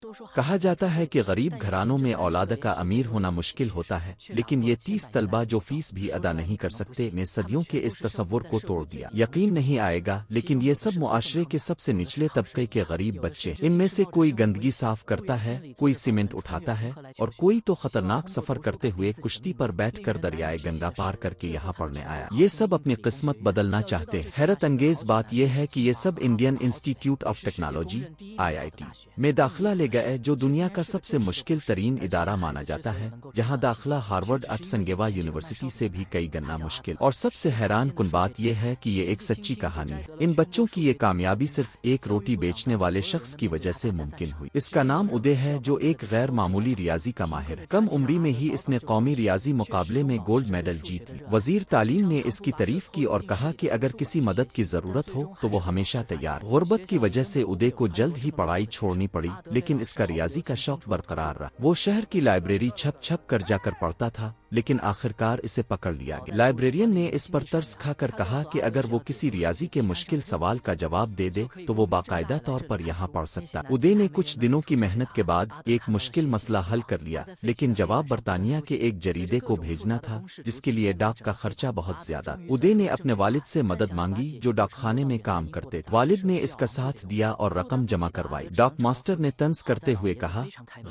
کہا جاتا ہے کہ غریب گھرانوں میں اولاد کا امیر ہونا مشکل ہوتا ہے، لیکن یہ 30 طلبہ جو فیس بھی ادا نہیں کر سکتے نے صدیوں کے اس تصور کو توڑ دیا۔ یقین نہیں آئے گا، لیکن یہ سب معاشرے کے سب سے نچلے طبقے کے غریب بچے، ان میں سے کوئی گندگی صاف کرتا ہے، کوئی سیمنٹ اٹھاتا ہے، اور کوئی تو خطرناک سفر کرتے ہوئے کشتی پر بیٹھ کر دریائے گنگا پار کر کے یہاں پڑھنے آیا۔ یہ سب اپنی قسمت بدلنا چاہتے ہیں۔ حیرت انگیز بات یہ ہے کہ یہ سب انڈین انسٹی ٹیوٹ آف ٹیکنالوجی (IIT) میں داخلہ لے گئے، جو دنیا کا سب سے مشکل ترین ادارہ مانا جاتا ہے، جہاں داخلہ ہارورڈ اٹسنگوا یونیورسٹی سے بھی کئی گنا مشکل۔ اور سب سے حیران کن بات یہ ہے کہ یہ ایک سچی کہانی ہے۔ ان بچوں کی یہ کامیابی صرف ایک روٹی بیچنے والے شخص کی وجہ سے ممکن ہوئی۔ اس کا نام ادے ہے، جو ایک غیر معمولی ریاضی کا ماہر ہے۔ کم عمری میں ہی اس نے قومی ریاضی مقابلے میں گولڈ میڈل جیت لی۔ وزیر تعلیم نے اس کی تعریف کی اور کہا کہ اگر کسی مدد کی ضرورت ہو تو وہ ہمیشہ تیار۔ غربت کی وجہ سے ادے کو جلد ہی پڑھائی چھوڑنی پڑی، لیکن اس کا ریاضی کا شوق برقرار رہا۔ وہ شہر کی لائبریری چھپ چھپ کر جا کر پڑھتا تھا، لیکن آخرکار اسے پکڑ لیا گیا۔ لائبریرین نے اس پر ترس کھا کر کہا کہ اگر وہ کسی ریاضی کے مشکل سوال کا جواب دے دے تو وہ باقاعدہ طور پر یہاں پڑھ سکتا۔ ادے نے کچھ دنوں کی محنت کے بعد ایک مشکل مسئلہ حل کر لیا، لیکن جواب برطانیہ کے ایک جریدے کو بھیجنا تھا، جس کے لیے ڈاک کا خرچہ بہت زیادہ تھا۔ ادے نے اپنے والد سے مدد مانگی، جو ڈاک خانے میں کام کرتے تھے۔ والد نے اس کا ساتھ دیا اور رقم جمع کروائی۔ ڈاک ماسٹر نے طنز کرتے ہوئے کہا،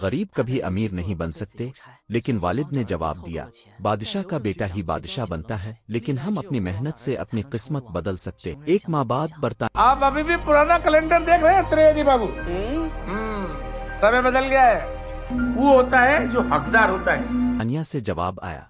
غریب کبھی امیر نہیں بن سکتے، لیکن والد نے جواب دیا، بادشاہ کا بیٹا ہی بادشاہ بنتا ہے، لیکن ہم اپنی محنت سے اپنی قسمت بدل سکتے۔ ایک ماہ بعد برطانیہ آپ ابھی بھی پرانا کیلنڈر دیکھ رہے ہیں تریویدی بابو؟ سمے بدل گیا ہے۔ وہ ہوتا ہے جو حقدار ہوتا ہے۔ سے جواب آیا۔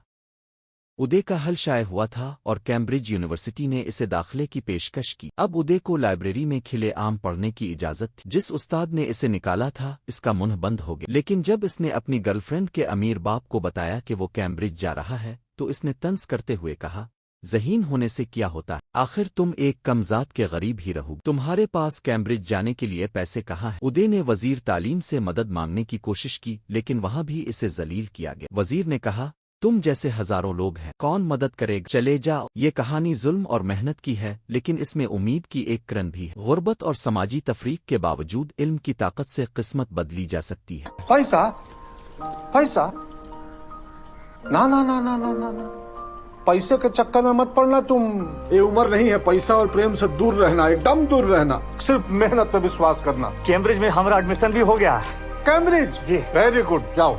ادے کا حل شائع ہوا تھا اور کیمبرج یونیورسٹی نے اسے داخلے کی پیشکش کی۔ اب ادے کو لائبریری میں کھلے عام پڑھنے کی اجازت تھی۔ جس استاد نے اسے نکالا تھا، اس کا منہ بند ہو گیا، لیکن جب اس نے اپنی گرل فرینڈ کے امیر باپ کو بتایا کہ وہ کیمبرج جا رہا ہے تو اس نے طنز کرتے ہوئے کہا، ذہین ہونے سے کیا ہوتا ہے؟ آخر تم ایک کم ذات کے غریب ہی رہو، تمہارے پاس کیمبرج جانے کے لیے پیسے کہاں ہیں؟ ادے نے وزیر تعلیم سے مدد مانگنے کی کوشش کی، لیکن وہاں بھی اسے ذلیل کیا گیا۔ وزیر نے کہا، تم جیسے ہزاروں لوگ ہیں، کون مدد کرے گا؟ چلے جاؤ۔ یہ کہانی ظلم اور محنت کی ہے، لیکن اس میں امید کی ایک کرن بھی ہے۔ غربت اور سماجی تفریق کے باوجود علم کی طاقت سے قسمت بدلی جا سکتی ہے۔ پیسہ پیسہ نا نا نا نا نا نا نا، پیسے کے چکر میں مت پڑنا تم۔ یہ عمر نہیں ہے پیسہ اور پریم سے دور رہنا، ایک دم دور رہنا، صرف محنت پہ وشواس کرنا۔ کیمبرج میں ہمارا ایڈمیشن بھی ہو گیا۔ کیمبرج؟ جی۔ ویری گڈ، جاؤ،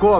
گو اوے۔